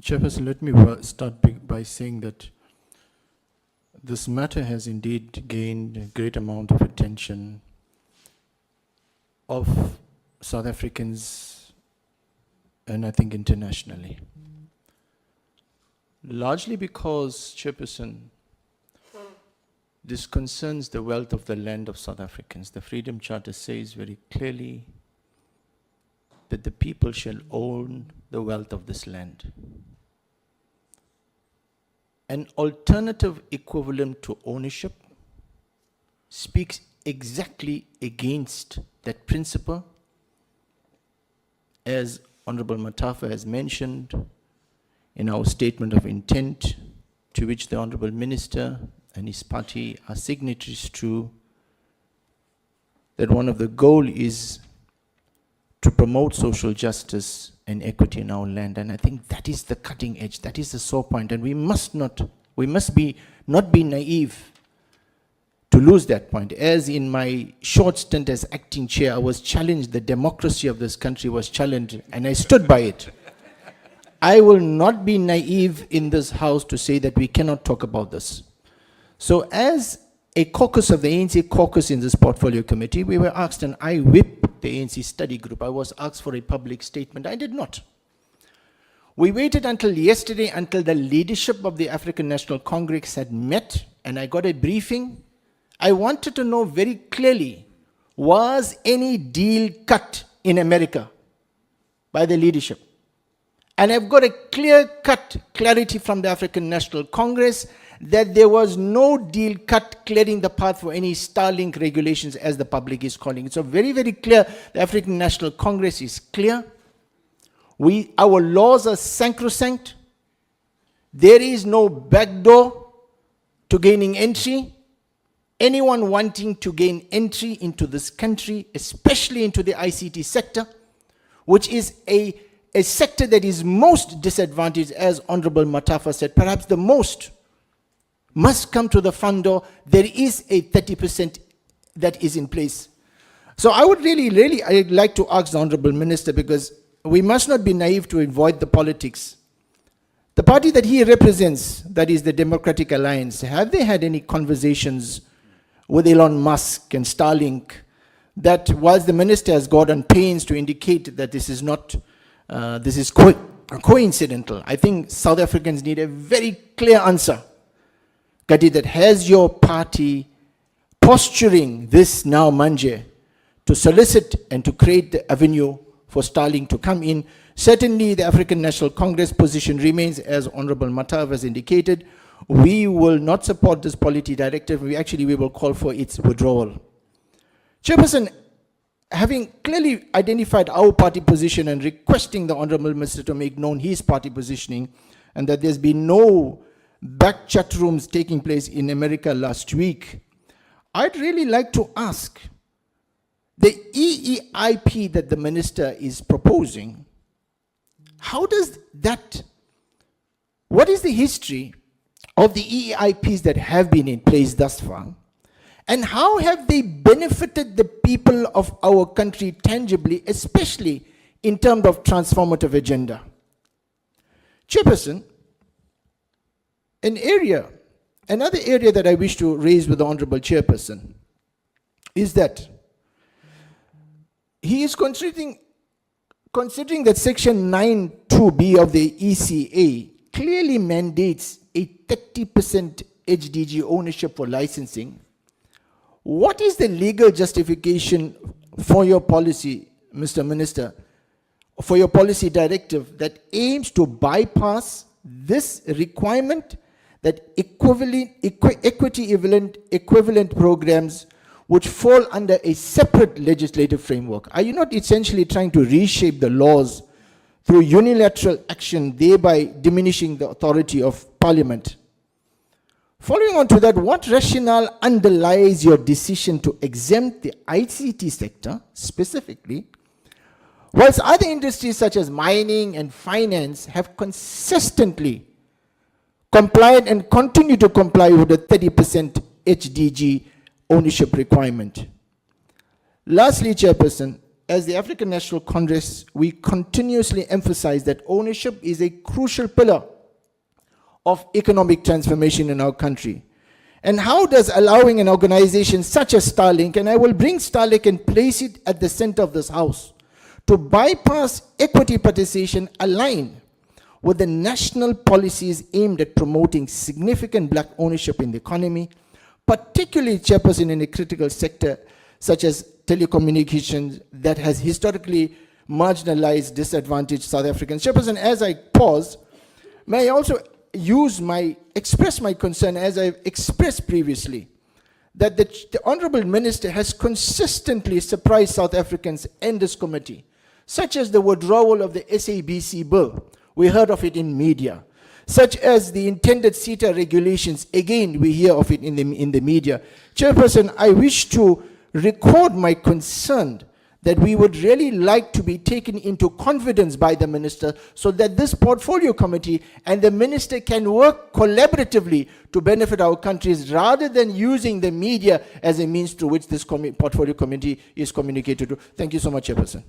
Chairperson, let me start by saying that this matter has indeed gained a great amount of attention of South Africans and I think internationally. Largely because, Chairperson, this concerns the wealth of the land of South Africans. The Freedom Charter says very clearly that the people shall own the wealth of this land. An alternative equivalent to ownership speaks exactly against that principle, as Honorable Matafa has mentioned in our statement of intent, to which the Honorable Minister and his party are signatories to, that one of the goal is to promote social justice and equity in our land. And I think that is the cutting edge, that is the sore point, and we must not be naive to lose that point. As in my short stint as acting chair, I was challenged, the democracy of this country was challenged, and I stood by it. I will not be naive in this house to say that we cannot talk about this. So as a caucus of the ANC caucus in this portfolio committee, we were asked, and I whipped the ANC study group. I was asked for a public statement. I did not. We waited until yesterday, until the leadership of the African National Congress had met, and I got a briefing. I wanted to know very clearly, was any deal cut in America by the leadership? And I've got a clear-cut clarity from the African National Congress that there was no deal cut clearing the path for any Starlink regulations, as the public is calling it. So very, very clear, the African National Congress is clear. Our laws are sacrosanct. There is no backdoor to gaining entry. Anyone wanting to gain entry into this country, especially into the ICT sector, which is a sector that is most disadvantaged, as Honorable Matafa said, perhaps the most, must come to the front door. There is a 30% that is in place. So I would I'd like to ask the Honorable Minister, because we must not be naive to avoid the politics. The party that he represents, that is the Democratic Alliance, have they had any conversations with Elon Musk and Starlink, that whilst the minister has gone on pains to indicate that this is not coincidental, I think South Africans need a very clear answer. Gadi, that has your party posturing this now manje to solicit and to create the avenue for Starlink to come in? Certainly the African National Congress position remains, as Honorable Matav has indicated. We will not support this policy directive. We will call for its withdrawal. Chairperson, having clearly identified our party position and requesting the Honorable Minister to make known his party positioning, and that there's been no back chat rooms taking place in America last week, I'd really like to ask, the EEIP that the minister is proposing, what is the history of the EEIPs that have been in place thus far? And how have they benefited the people of our country tangibly, especially in terms of transformative agenda? Chairperson, another area that I wish to raise with the Honorable Chairperson is that he is considering that Section 9(2)(b) of the ECA clearly mandates a 30% HDG ownership for licensing. What is the legal justification for your policy, Mr. Minister, for your policy directive that aims to bypass this requirement, that equity equivalent programs which fall under a separate legislative framework? Are you not essentially trying to reshape the laws through unilateral action, thereby diminishing the authority of Parliament? Following on to that, what rationale underlies your decision to exempt the ICT sector specifically, whilst other industries such as mining and finance have consistently complied and continue to comply with the 30% HDG ownership requirement? Lastly, Chairperson, as the African National Congress, we continuously emphasize that ownership is a crucial pillar of economic transformation in our country. And how does allowing an organization such as Starlink, and I will bring Starlink and place it at the center of this house, to bypass equity participation align with the national policies aimed at promoting significant black ownership in the economy, particularly, Chairperson, in a critical sector such as telecommunications that has historically marginalized, disadvantaged South Africans. Chairperson, as I pause, may I also express my concern, as I've expressed previously, that the Honorable Minister has consistently surprised South Africans and this committee, such as the withdrawal of the SABC bill. We heard of it in media. Such as the intended CETA regulations, again, we hear of it in the media. Chairperson, I wish to record my concern that we would really like to be taken into confidence by the minister so that this portfolio committee and the minister can work collaboratively to benefit our countries rather than using the media as a means through which this portfolio committee is communicated to. Thank you so much, Chairperson.